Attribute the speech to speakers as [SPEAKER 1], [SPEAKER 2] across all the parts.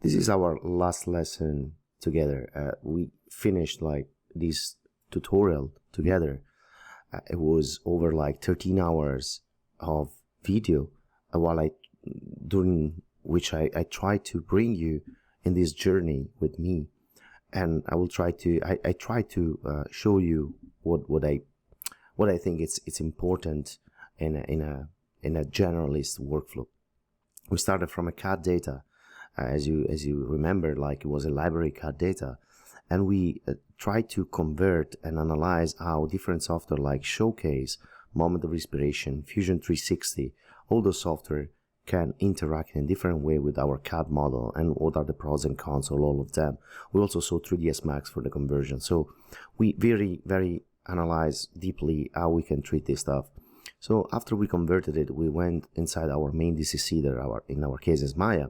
[SPEAKER 1] This is our last lesson together. We finished like this tutorial together. It was over like 13 hours of video during which I tried to bring you in this journey with me, and I will try to I try to show you what I think it's important in a generalist workflow. We started from a CAD data, as you remember, like it was a library CAD data, and we tried to convert and analyze how different software like Showcase, Moment of Inspiration, Fusion 360, all those software can interact in a different way with our CAD model, and what are the pros and cons of all of them. We also saw 3ds Max for the conversion. So we very analyze deeply how we can treat this stuff. So after we converted it, we went inside our main DCC, that in our case is Maya,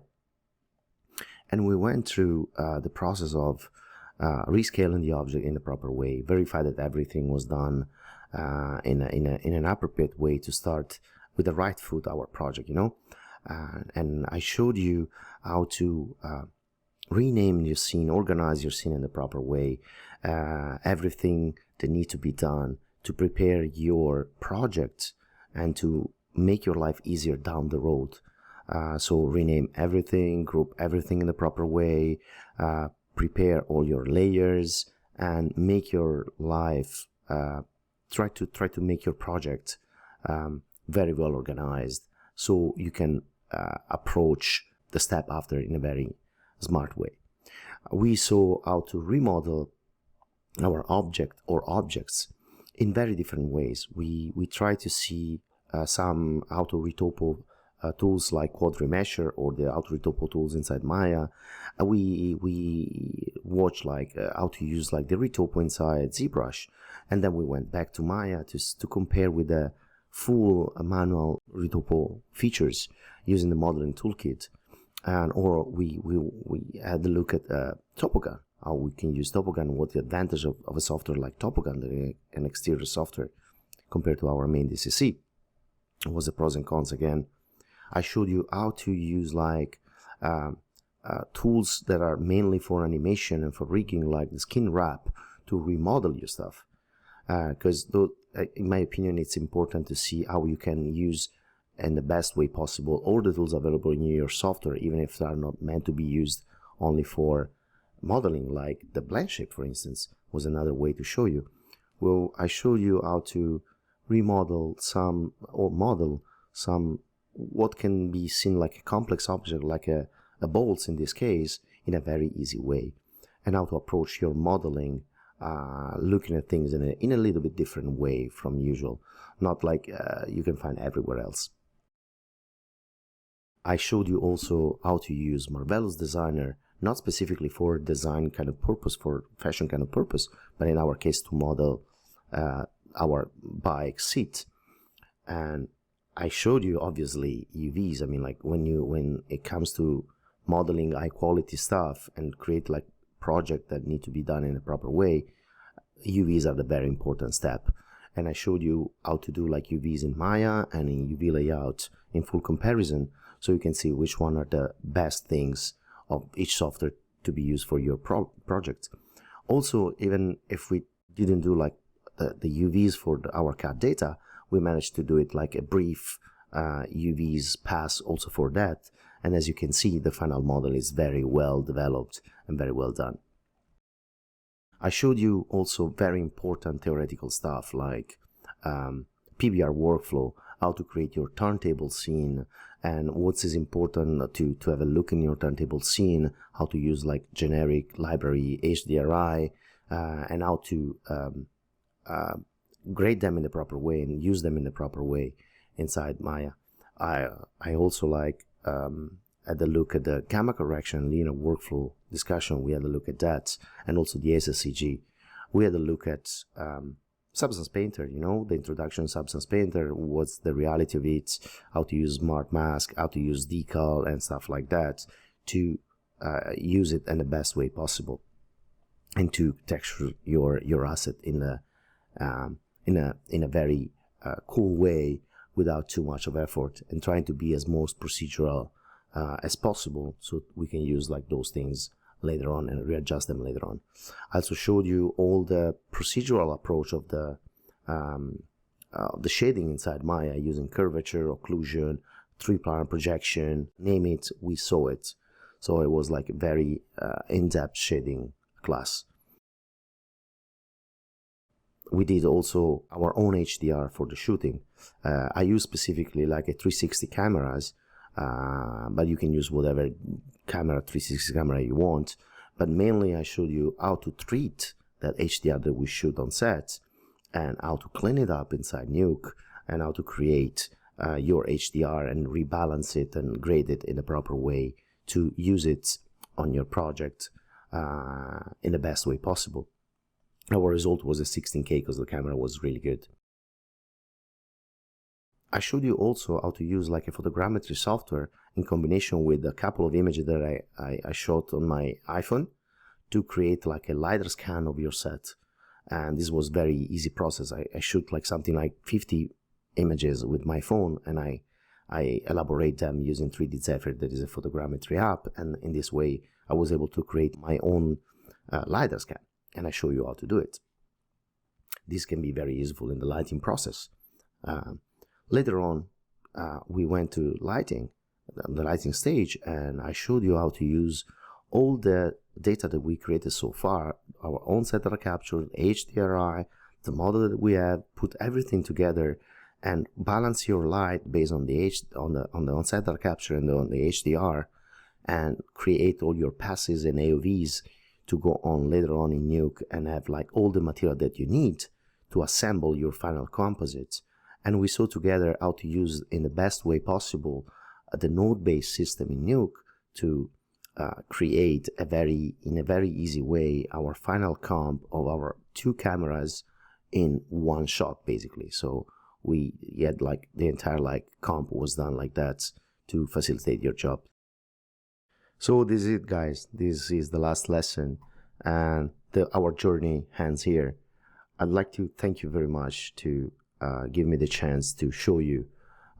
[SPEAKER 1] and we went through the process of rescaling the object in the proper way, verify that everything was done in an appropriate way to start with the right foot our project, and I showed you how to rename your scene, organize your scene in the proper way, everything that needs to be done to prepare your project and to make your life easier down the road. So rename everything, group everything in the proper way, prepare all your layers, and make your life, try to make your project very well organized, so you can approach the step after in a very smart way. We saw how to remodel our object or objects in very different ways. We try to see some auto retopo tools like Quad Remesher or the auto retopo tools inside Maya. We watched like how to use like the retopo inside ZBrush, and then we went back to Maya to compare with the full manual retopo features using the modeling toolkit. And or we had a look at Topogun, how we can use Topogun, what the advantage of a software like Topogun, an exterior software, compared to our main DCC. It was the pros and cons again. I showed you how to use like tools that are mainly for animation and for rigging, like the skin wrap, to remodel your stuff. Because in my opinion, it's important to see how you can use in the best way possible all the tools available in your software, even if they are not meant to be used only for modeling. Like the blend shape, for instance, was another way to show you. Well, I showed you how to remodel some or model some what can be seen like a complex object, like a bolts in this case, in a very easy way, and how to approach your modeling, looking at things in a little bit different way from usual, not like you can find everywhere else. I showed you also how to use Marvelous Designer, not specifically for design kind of purpose, for fashion kind of purpose, but in our case to model our bike seat. And I showed you obviously UVs. I mean, like when it comes to modeling high quality stuff and create like project that need to be done in a proper way, UVs are the very important step. And I showed you how to do like UVs in Maya and in UV layout in full comparison, so you can see which one are the best things of each software to be used for your project. Also, even if we didn't do like the UVs for our CAD data, we managed to do it like a brief UVs pass also for that. And as you can see, the final model is very well developed and very well done. I showed you also very important theoretical stuff like PBR workflow, how to create your turntable scene, and what is important to have a look in your turntable scene, how to use like generic library HDRI, and how to grade them in the proper way and use them in the proper way inside Maya. I also like had a look at the gamma correction linear workflow discussion. We had a look at that, and also the SSCG. We had a look at Substance Painter, the introduction of Substance Painter, what's the reality of it, how to use Smart Mask, how to use decal and stuff like that to use it in the best way possible, and to texture your asset in a very cool way without too much of effort, and trying to be as most procedural as possible, so we can use like those things later on and readjust them later on. I also showed you all the procedural approach of the shading inside Maya, using curvature, occlusion, three-planar projection, name it, we saw it. So it was like a very in-depth shading class. We did also our own HDR for the shooting. I use specifically like a 360 cameras, but you can use whatever 360 camera you want. But mainly I showed you how to treat that HDR that we shoot on set, and how to clean it up inside Nuke, and how to create your HDR and rebalance it and grade it in a proper way to use it on your project in the best way possible. Our result was a 16K because the camera was really good. I showed you also how to use like a photogrammetry software in combination with a couple of images that I shot on my iPhone to create like a LiDAR scan of your set. And this was very easy process. I shoot like something like 50 images with my phone, and I elaborate them using 3D Zephyr, that is a photogrammetry app. And in this way, I was able to create my own LiDAR scan. And I show you how to do it. This can be very useful in the lighting process. Later on, we went to the lighting stage, and I showed you how to use all the data that we created so far, our own set that are captured, HDRI, the model that we have, put everything together and balance your light based on the on-set that are captured and on the HDR, and create all your passes and AOVs to go on later on in Nuke and have like all the material that you need to assemble your final composites. And we saw together how to use in the best way possible the node-based system in Nuke to create in a very easy way our final comp of our two cameras in one shot, basically. So we had like the entire like comp was done like that to facilitate your job. So this is it, guys. This is the last lesson, and our journey ends here. I'd like to thank you very much to give me the chance to show you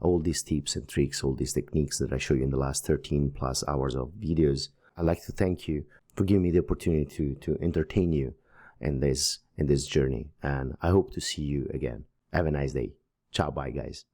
[SPEAKER 1] all these tips and tricks, all these techniques that I show you in the last 13 plus hours of videos. I'd like to thank you for giving me the opportunity to entertain you in this journey, and I hope to see you again. Have a nice day. Ciao, bye, guys.